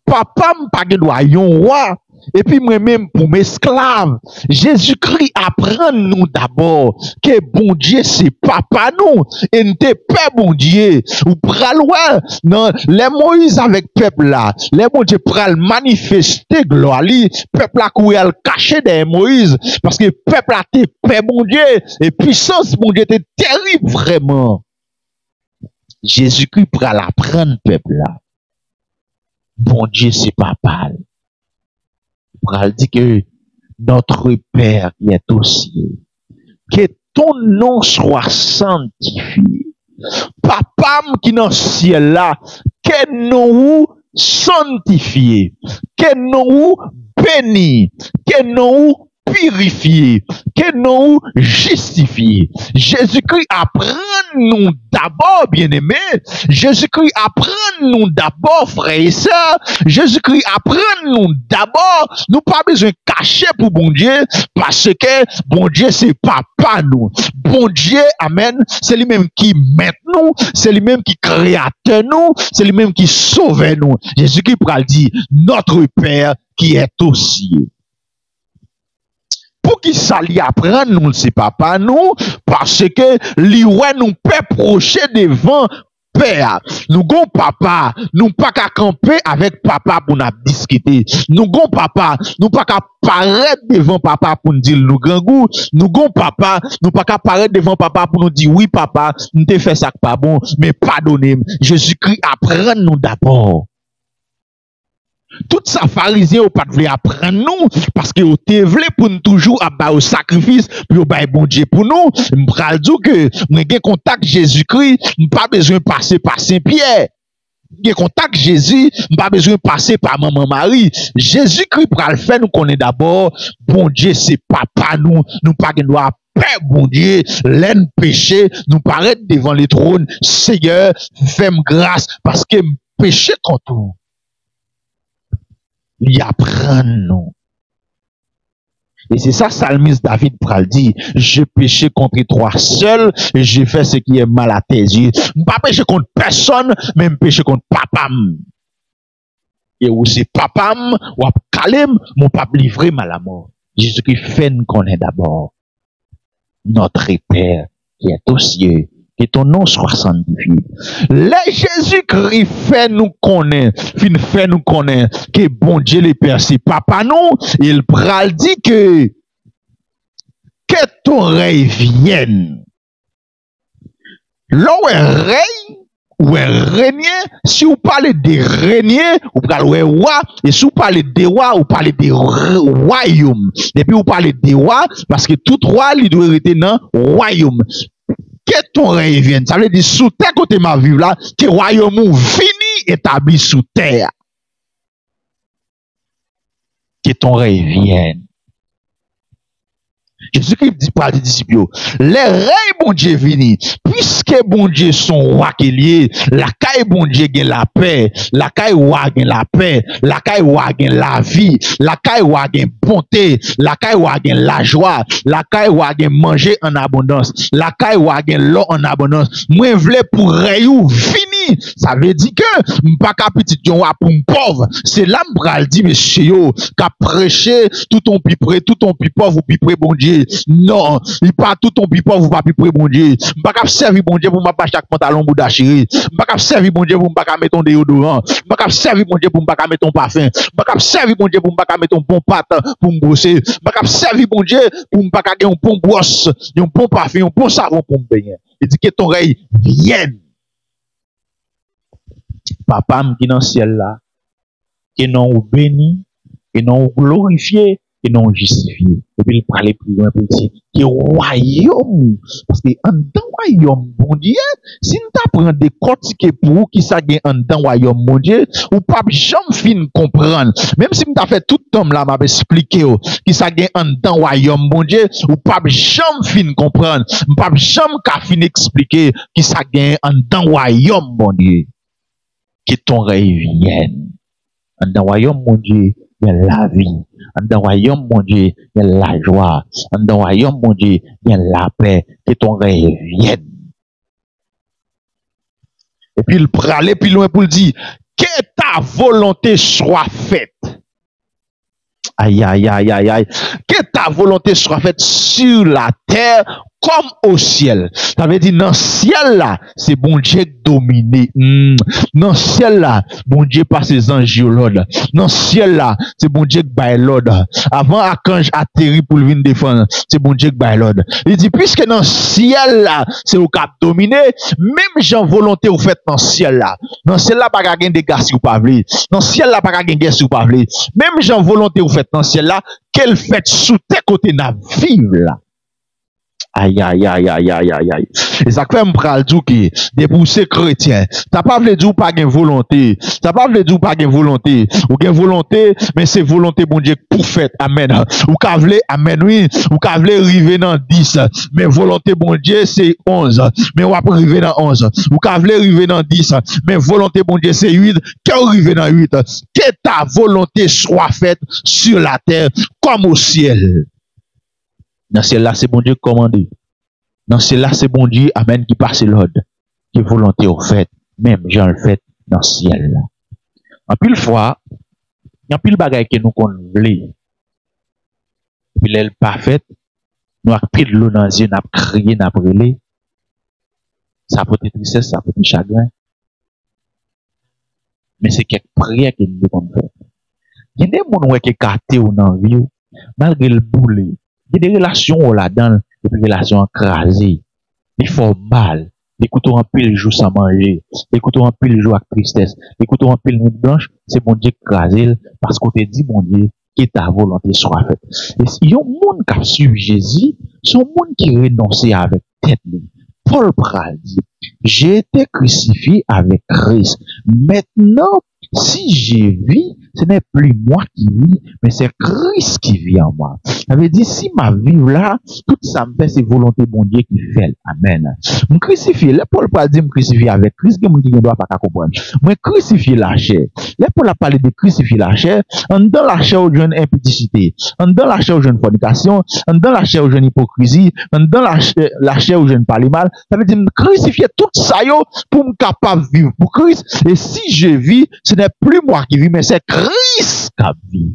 Papa m'pa gen doit yon roi. Et puis moi-même pour m'esclave. Jésus-Christ apprend nous d'abord que bon Dieu c'est papa nous. Et nous t'es père bon Dieu. Ou pral ouais. Non, les Moïse avec peuple là. Les bon Dieu pral manifester gloire li. Peuple là courir caché derrière Moïse. Parce que peuple là t'es père bon Dieu. Et puissance bon Dieu t'es terrible vraiment. Jésus-Christ pral apprendre peuple là. Bon Dieu c'est papa. Il dit que notre Père qui est aux cieux, que ton nom soit sanctifié. Papa qui est dans le ciel là, que nous sanctifié, que nous béni, que nous purifier, que nous justifier. Jésus-Christ apprend nous d'abord, bien-aimés. Jésus-Christ apprend nous d'abord, frères et sœurs. Jésus-Christ apprend nous d'abord. Nous pas besoin de cacher pour bon Dieu, parce que bon Dieu, c'est papa nous. Bon Dieu, amen, c'est lui-même qui met nous, c'est lui-même qui créateur nous, c'est lui-même qui sauve nous. Jésus-Christ pral dit, notre Père qui est aux cieux. Pour qui ça lui apprend nous, c'est papa nous, parce que lui ouais nous peut procher devant Père. Nous gon papa, nous pas qu'à camper avec papa pour nous discuter. Nous gon papa, nous pas qu'à paraître devant papa pour nous dire nous grand goût. Nous gon papa, nous pas qu'à paraître devant papa pour nous dire oui papa, nous te fait ça pas bon, mais pardonnez. Jésus-Christ apprend nous d'abord. Tout ça pharisien ou pas voulu apprendre nous parce que vous te voulez pour nous toujours à au sacrifice puis au bail bon Dieu pour nous. M'pral dire que moi gen contact Jésus-Christ, pas besoin de passer par Saint-Pierre. Gen contact Jésus, pas besoin de passer par maman Marie. Jésus-Christ pral faire nous connaît d'abord bon Dieu c'est papa nous pas gen droit Père bon Dieu, l'aine péché, nous paraître devant le trône, Seigneur, fais-moi grâce parce que péché contre nous. Il apprend nous. Et c'est ça, psalmiste David pral dit, je péché contre toi seul, et j'ai fait ce qui est mal à tes yeux. Je pas péché contre personne, mais je péché contre papa. Et où c'est papa, ou calme, mon papa livré mal à mort. Jésus-Christ fait nous connaître d'abord notre Père qui est aux cieux. Que ton nom soit sanctifié. Le Jésus-Christ fait nous connaître, fait nous connaître que bon Dieu le Père c'est papa nous, il pral dit que ton règne vienne. Là où est règne, où est régner, si vous parlez de régner, vous parlez de roi, et si vous parlez de roi, vous parlez de royaume. Depuis vous parlez de roi, parce que tout roi, il doit être dans royaume. Que ton règne vienne. Ça veut dire sous terre côté ma vie là, que royaume fini établi sous terre. Que ton règne vienne. Jésus-Christ dit par les disciples, les règnes bon Dieu vini, puisque bon Dieu son roi qui lié, la caille bon Dieu gagne la paix, la caille roi gagne la paix, la caille roi gagne la vie, la caille roi gagne bonté, la caille roi gagne la joie, la caille roi gagne manger en abondance, la caille roi gagne l'eau en abondance. Moi vle pour règne fini, ça veut dire que m'pas ka petit roi pour pauvre, c'est là m'pral dit monsieur yo, qu'a prêcher tout ton pi près, tout ton pi pauvre ou pi près bon Dieu. Non, il pas tout ton pipo vous pas près bon Dieu. M'pas cap servir bon Dieu pour m'pas chaque pantalon bouda chéri. M'pas cap servir bon Dieu pour m'pas mettre ton déodorant. M'pas cap servir bon Dieu pour m'pas mettre ton parfum. M'pas cap servir bon Dieu pour m'pas mettre ton bon pâte pour me brosser. M'pas cap servir bon Dieu pour m'pas gagner un bon brosse, un bon parfum, un bon savon pour me baigner. Il dit que ton règne vienne. Papa qui dans ciel là, que non ou béni, et non ou glorifié. Et non justifié. Et puis il parlait plus loin pour dire que royaume, parce que en dans royaume bon Dieu, si nous t'apprend des cortiquer pour qui ça gagne en dans royaume bon Dieu, ou pas jamais fin comprendre. Même si nous t'a fait tout temps là m'a expliqué qui ça gagne en dans royaume bon Dieu, ou pas jamais fin comprendre. Pas jamais ka fin expliquer qui ça gagne en dans royaume bon Dieu. Que ton règne vienne. En dans royaume mon Dieu, il y a la vie. En royaume, mon Dieu, il y a la joie. En royaume, mon Dieu, il y a la paix. Que ton règne vienne. Et puis, il peut aller plus loin pour le dire, que ta volonté soit faite. Aïe, aïe, aïe, aïe, aïe. Que ta volonté soit faite sur la terre comme au ciel. Ça veut dire, dans le ciel là, c'est bon Dieu dominé. Dans le ciel là, bon Dieu passe ses anges l'ordre. Dans le ciel là, c'est bon Dieu qui baille l'ordre. Avant Archange atterri pour le venir défendre, c'est bon Dieu qui baille l'ordre. Il dit, puisque dans le ciel là, c'est au cap dominé, même gens volonté vous faites dans le ciel là. Dans le ciel là, pas gagner des gars si vous pas voulez. Dans le ciel là, pas gagner guerre si vous pas voulez. Même gens volonté vous faites dans le ciel là, qu'elle fait sous tes côtés n'a vivre là. Aïe, aïe, aïe, aïe, aïe, aïe, aïe. Et ça fait me pral dire que, des poussés chrétiens, t'as pas voulu dire pas de volonté, t'as pas voulu dire pas de volonté, ou de volonté, mais c'est volonté, bon Dieu, pour faire, amen. Ou qu'a voulu, amen, oui, ou qu'a voulu arriver dans 10, mais volonté, bon Dieu, c'est 11, mais ou après arriver dans 11, ou qu'a voulu arriver dans 10, mais volonté, bon Dieu, c'est 8, qu'à arriver dans 8, que ta volonté soit faite sur la terre comme au ciel. Dans celle-là, c'est bon Dieu commandé. Dans celle-là, c'est bon Dieu, amen, qui passe l'ordre. Qui volonté au fait, même j'en le fait dans le ciel. En pile fois, il y a pile bagaille que nous connaissons. Puis elle pas faite, nous avons pris de l'eau dans les yeux, nous avons crié, nous avons brûlé. Ça peut être tristesse, ça peut être chagrin. Mais c'est quelques prières que nous devons faire. Il y a des gens qui sont écartés dans la vie, malgré le boulet. Il y a des relations là-dedans, des relations écrasées. Il faut mal. Les couteaux en pile jour sans manger. Les couteaux en pile jour avec tristesse. Les couteaux en pile nuit blanche, c'est bon Dieu écrasé parce qu'on te dit, bon Dieu, que ta volonté soit faite. Et il y a un monde qui a suivi Jésus, c'est un monde qui renonce avec tête. Paul Pral dit, j'ai été crucifié avec Christ. Maintenant, si j'ai vis, ce n'est plus moi qui vis, mais c'est Christ qui vit en moi. Ça veut dire, si ma vie là, tout ça me fait, c'est volonté bon Dieu qui fait. Amen. Me crucifié, là, Paul pas dit me crucifier avec Christ, que mon qui ne doit pas comprendre. Mais crucifier la chair. Là, Paul a parlé de crucifier la chair, en dans la chair où jeune impudicité, en dans la chair où jeune fornication, en dans la chair où jeune hypocrisie, en dans la chair où jeune parler mal. Ça veut dire, me crucifier tout ça, yo, pour me capable de vivre pour Christ. Et si je vis, ce n'est plus moi qui vis, mais c'est Christ qui vit.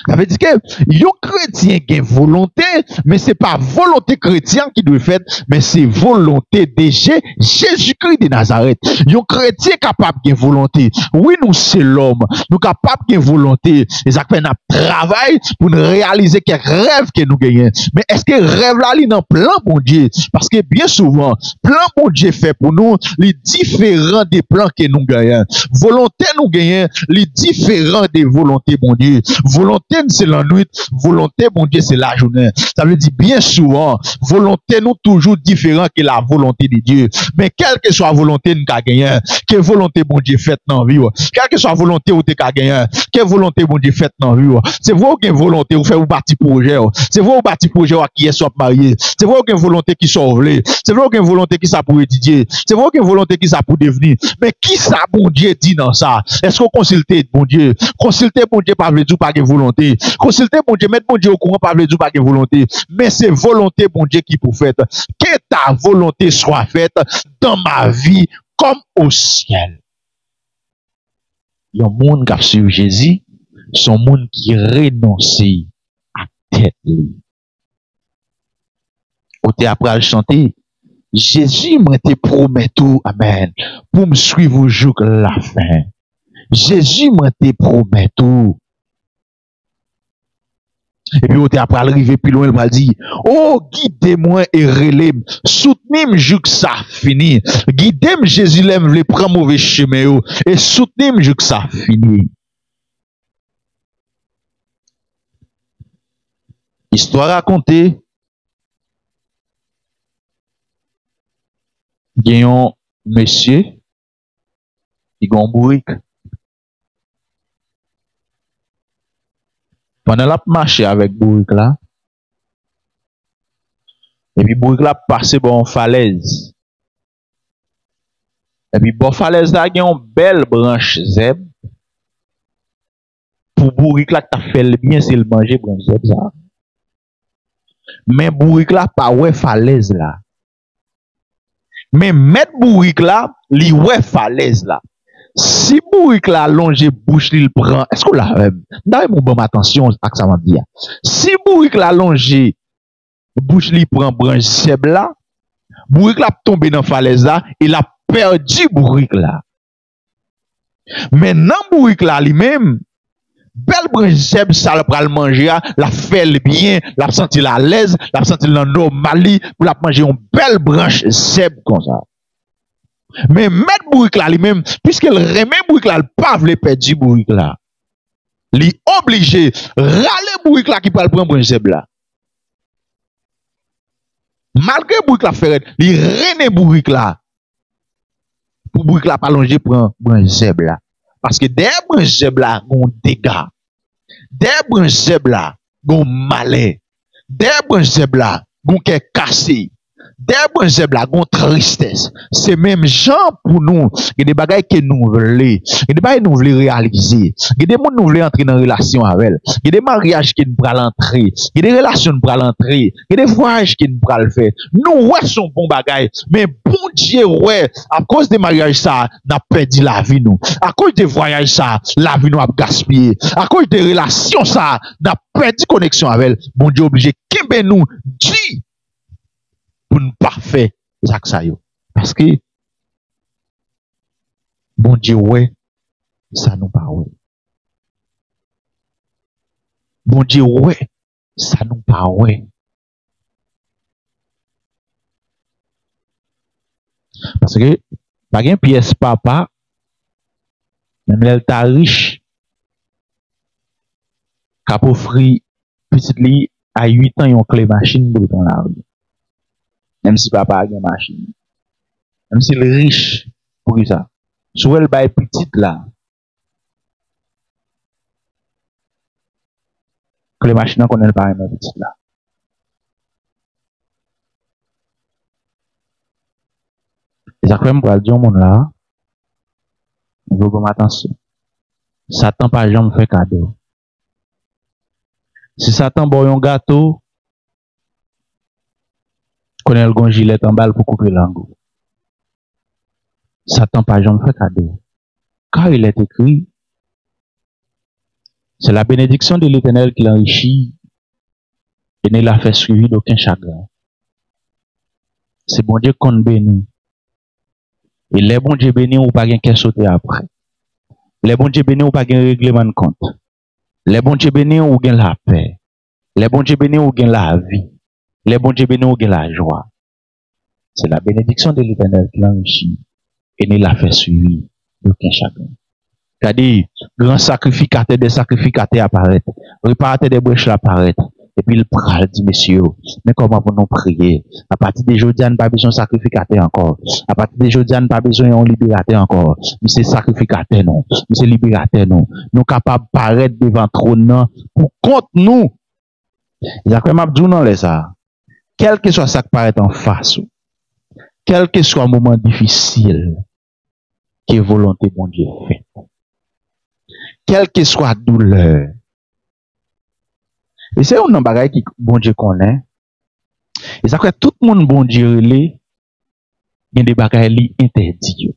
Ça veut dire que yon chrétien qui a volonté, mais c'est pas volonté chrétienne qui doit faire, mais c'est volonté de Jésus-Christ de Nazareth. Yon chrétien capable de volonté. Oui, nous c'est l'homme. Nous capable de volonté. Et ça fait un travail pour nous réaliser quelques rêves que nous gagnons. Mais est-ce que rêve là, il est dans plan bon Dieu? Parce que bien souvent, plan bon Dieu fait pour nous, les différents des plans que nous gagnons. Volonté nous gagnons, les différents des volontés bon Dieu. Volonté c'est la nuit, volonté, bon Dieu, c'est la journée. Ça veut dire bien souvent, volonté nous toujours différent que la volonté de Dieu. Mais quelle que soit la volonté nous qu'a gagné, que volonté bon Dieu faite dans la vie, quelle que soit la volonté où tu qu'a gagné, que volonté bon Dieu faite dans la vie, c'est vous qui avez volonté ou faire un bâti projet, c'est vous qui bâti projet qui est soit marié, c'est vous qui avez volonté qui soit volé, c'est vous qui avez volonté qui ça pour étudier, c'est vous qui avez volonté qui ça pour devenir. Mais qui ça bon Dieu dit dans ça? Est-ce qu'on consulte bon Dieu? Consulter bon Dieu pas veut dire pas de volonté. Consulter bon Dieu, mettre bon Dieu au courant, pas veut dire pas de volonté, mais c'est volonté bon Dieu qui pour faire. Que ta volonté soit faite dans ma vie comme au ciel. Il y a un monde qui a suivi Jésus, son monde qui renonce à tête. Au théâtre à chanter, Jésus m'a te promet tout, amen, pour me suivre jusqu'à la fin. Jésus m'a te promet tout. Et puis, on est après arrivé plus loin, il m'a dit, oh, guidez-moi et relève, soutenez-moi jusqu'à ça fini. Guidez-moi, Jésus l'aime, les prend mauvais chemin, et soutenez-moi jusqu'à ça fini. Histoire racontée, il y a un monsieur, qui a un bourrique. Pendant la marche avec bourrique là, et puis bourrique là passe bon falaise. Et puis bon falaise là, il y a une belle branche zèbre. Pour bourrique là, t'as fait le bien, c'est le manger bon zèbre ça. Mais bourrique là, pas ouais falaise là. Mais mettre bourrique là, li ouais falaise là. Si bourrique la longe bouche il prend, est-ce que là, d'ailleurs mon bon attention à ça m'a dit. Si bourrique la longe bouche il prend branche seb là, bourrique la tombe dans falaise là, il a perdu bourrique là. Maintenant bourrique là lui-même, belle branche seb ça le pral manger, la fait le bien, la senti la l'aise, la senti la normali pour la manger une belle branche seb comme ça. Mais mettre bourrique là lui-même, puisqu'il remet bourrique là, il pas veut perdre bourrique là. Il obligé râler bourrique là qui peut le prendre branche là. Malgré bourrique la fait, il rené bourrique là. Pour bourrique la pas longer prend branche zeb là. Parce que des branches zeb là, gon dégâts. Des branches zeb là, gon malin. Des branches zeb là, gon qui cassé. Des branches zeb là, gon tristesse. C'est même gens pour nous, il y a des bagages que nous voulons, il y a des bagages que nous voulons réaliser, il y a des gens nous voulons entrer dans une relation avec elle, il y a des mariages qui nous veulent entrer, il y a des relations qui nous veulent entrer, il y a des voyages qui nous veulent faire. Nous, ouais, sont bons bagages, mais bon Dieu, ouais, à cause des mariages, ça, n'a perdu la vie, nous. À cause des voyages, ça, la vie nous a gaspillé. À cause des relations, ça, n'a perdu connexion avec elle. Bon Dieu, obligé, qui ben nous dit pour ne pas faire ça yo. Parce que, bon Dieu, ouais, ça nous pas ouais. Bon Dieu, ouais, ça nous pas ouais. Parce que, pas une pièce papa, même elle ta riche, qu'a offri petite li à 8 ans yon clé machine pour dans la rue. Même si papa a une machine. Même si il est riche pour ça. Soit elle baille petite là. Clé machine qu'on elle pas une petite là. Et ça quand même pour dire au monde là, on veut comme attention. Satan pas jamais fait cadeau. Si Satan boit un gâteau, connaît le gilet en balle pour couper l'angle. Satan pas jamais fait cadeau. Car il est écrit, c'est la bénédiction de l'Éternel qui l'enrichit et ne l'a fait suivi d'aucun chagrin. C'est bon Dieu qu'on bénit. Et les bons Dieu bénis ou pas qu'un sauter après. Les bons Dieu bénis ou pas qu'un règlement de compte. Les bons Dieu bénis ou gain la paix. Les bons Dieu bénis ou gain la vie. Les bons Dieu bénis ou gain la joie. C'est la bénédiction de l'Éternel qui l'enrichit et ne l'a fait suivi d'aucun chagrin. C'est-à-dire, grand sacrificateur des sacrificateurs apparaît, réparateur des brèches apparaît, et puis il pral dit, messieurs, mais comment pour nous prier? À partir de aujourd'hui, on n'a pas besoin de sacrificateur encore. À partir de aujourd'hui, on n'a pas besoin de libérateur encore. Mais c'est sacrificateur, non. Mais c'est libérateur, non. Nous capables de paraître devant trône, pour contre nous. Il y a quand même abdou dans les ça. Quel que soit ça qui paraît en face, quel que soit un moment difficile, que volonté bon Dieu fait. Quelle que soit douleur. Et c'est un bagage qui bon Dieu connaît. Et ça fait tout le monde bon Dieu il y a des bagages li interdits.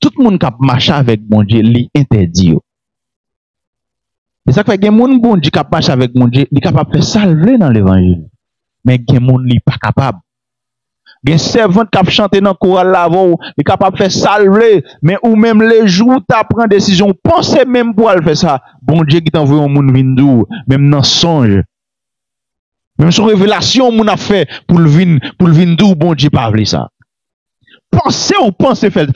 Tout le monde qui marche avec bon Dieu li interdit. Et ça fait que monde bon Dieu qui marche avec bon Dieu, il est capable de faire salver dans l'évangile. Mais il y a monde li pas capable. Gen servante qui a chanté dans le chorale là, il est capable de faire salver, mais ou même les jours tu prends décision, pensez même pour le faire ça. Bon Dieu qui t'envoie un monde vindou, même dans songe. Même son révélation mon a fait pour le vindou, bon Dieu pas ça. Pensez fait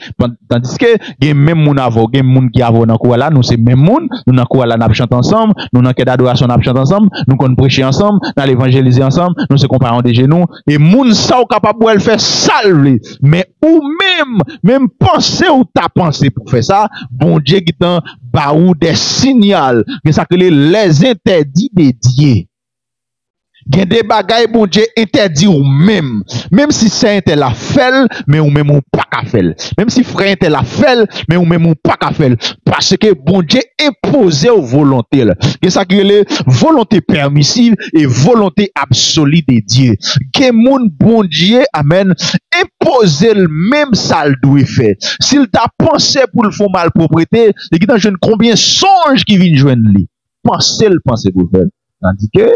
tandis que gen même moun avo gen moun qui avo dans quoi là nous c'est même moun nous dans quoi là n'a chanter ensemble nous dans quelle adoration n'a chanter ensemble nous qu'on prêcher ensemble dans l'évangéliser ensemble nous se comparons des genoux et moun ça capable de faire salver mais ou même penser ou ta pensé pour faire ça bon Dieu qui t'en ba ou des signaux que ça que les interdits dédiés. Gen des bagailles bon Dieu interdit ou même si saint est la fait mais ou même ou pas qu'à faire même si frère est la fait mais ou même ou pas qu'à faire parce que bon Dieu imposé aux volontés que ça que les volonté permissive et volonté absolue de Dieu que mon bon Dieu amen imposer le même ça le doit faire s'il t'a pensé pour le faire mal propriété et qui dans jeune combien songe qui viennent joindre lui penser pour faire tandis que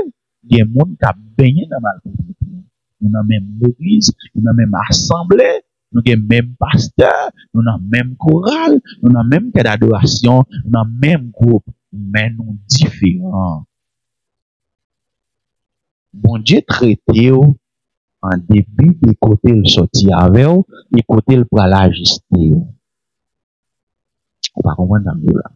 il y a des gens qui ont baigné dans la malpropreté. Nous avons même l'église, nous avons même assemblée, nous avons même pasteur, nous avons même chorale, nous avons même d'adoration, nous avons même groupe, mais nous différents. Bon Dieu traité en début de côté le sorti avec eux, et côté le pour l'ajuster. On va comprendre là.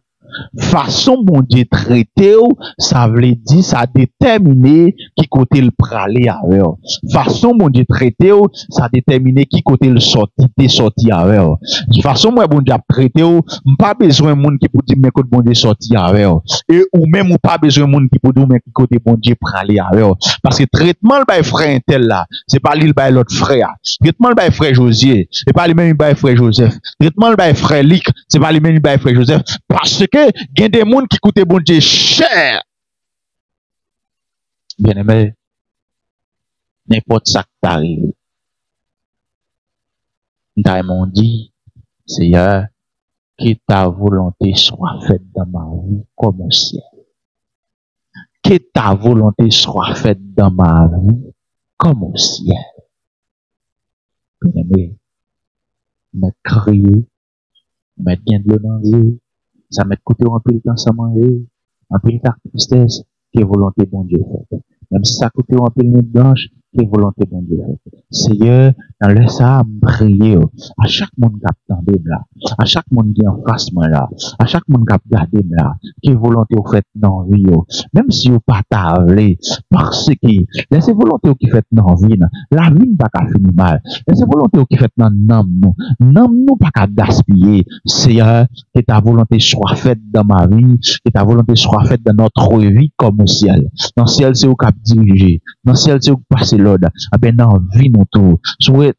Façon bon Dieu traité ou, ça veut dire ça déterminer qui côté le praler avec ou. Façon bon Dieu traité ou, ça déterminer qui côté le sorti avec ou. Façon moi bon Dieu traité ou, pas besoin monde qui pour dire mais côté bon Dieu sorti avec ou. Et ou même ou pas besoin monde qui pour dire mais qui côté bon Dieu praler avec ou. Parce que traitement le bail frère tel là, c'est pas lui le bail l'autre frère. Traitement le bail frère Josier, c'est pas lui même le bail frère Joseph. Traitement le bail frère Lick, c'est pas lui même le bail frère Joseph. Parce que il y a des gens qui coûtent bon Dieu cher. Bien aimé, n'importe ça qui t'arrive, t'as dit, Seigneur, que ta volonté soit faite dans ma vie comme au ciel. Que ta volonté soit faite dans ma vie comme au ciel. Bien aimé, me crier, mettre bien de l'eau dans les yeux, ça met de côté un peu le temps sans manger, un peu de tristesse, que volonté bon Dieu faite. Même si ça coûte un peu de blanche, que volonté bon Dieu faite. Seigneur, dans le ça, prier, à chaque monde qui a tendé là, à chaque monde qui est en face moi là, à chaque monde qui a gardé là, que volonté faite dans la vie, même si vous pas t'avler, parce que, laissez volonté qui fait dans la vie, la vie pas qu'à finir mal. Laissez volonté qui fait dans nous pas qu'à gaspiller. Seigneur, que ta volonté soit faite dans ma vie, que ta volonté soit faite dans notre vie comme au ciel. Dans le ciel, c'est au cap dirigé. Dans le ciel, c'est au passer l'ordre. Ah ben, dans la vie, nous tout.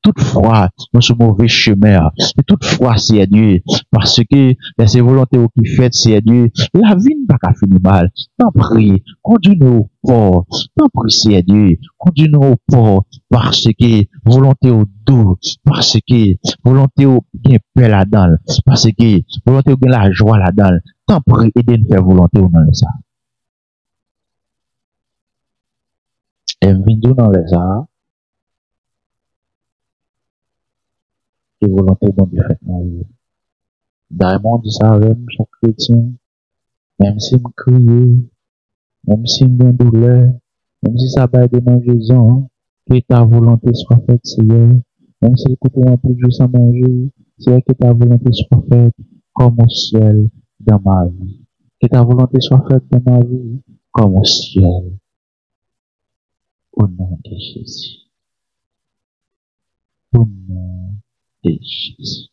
Toutefois, nous sommes mauvais chemin. Et toutefois, c'est Dieu. Parce que, laissez volonté qui fait, c'est Dieu. La vie n'est pas qu'à finir mal. T'en prie, conduis-nous au port. T'en prie, c'est Dieu. Conduis-nous au port. Parce que, volonté au doux. Parce que, volonté au bien paix là-dedans. Parce que, volonté au bien la joie là-dedans. T'en prie, aidez-nous faire volonté au dans ça. Et venez dans les arts. Et volonté bon Dieu fait dans la vie. D'ailleurs, dit ça avec chaque chrétien. Même si me crie, même si me douleur, même si ça va de mangeaison, que ta volonté soit faite, Seigneur. Même si le côté un peu de jour sans manger, c'est que ta volonté soit faite comme au ciel dans ma vie. Que ta volonté soit faite dans ma vie comme au ciel. Au nom de Jésus. Au nom de Jésus.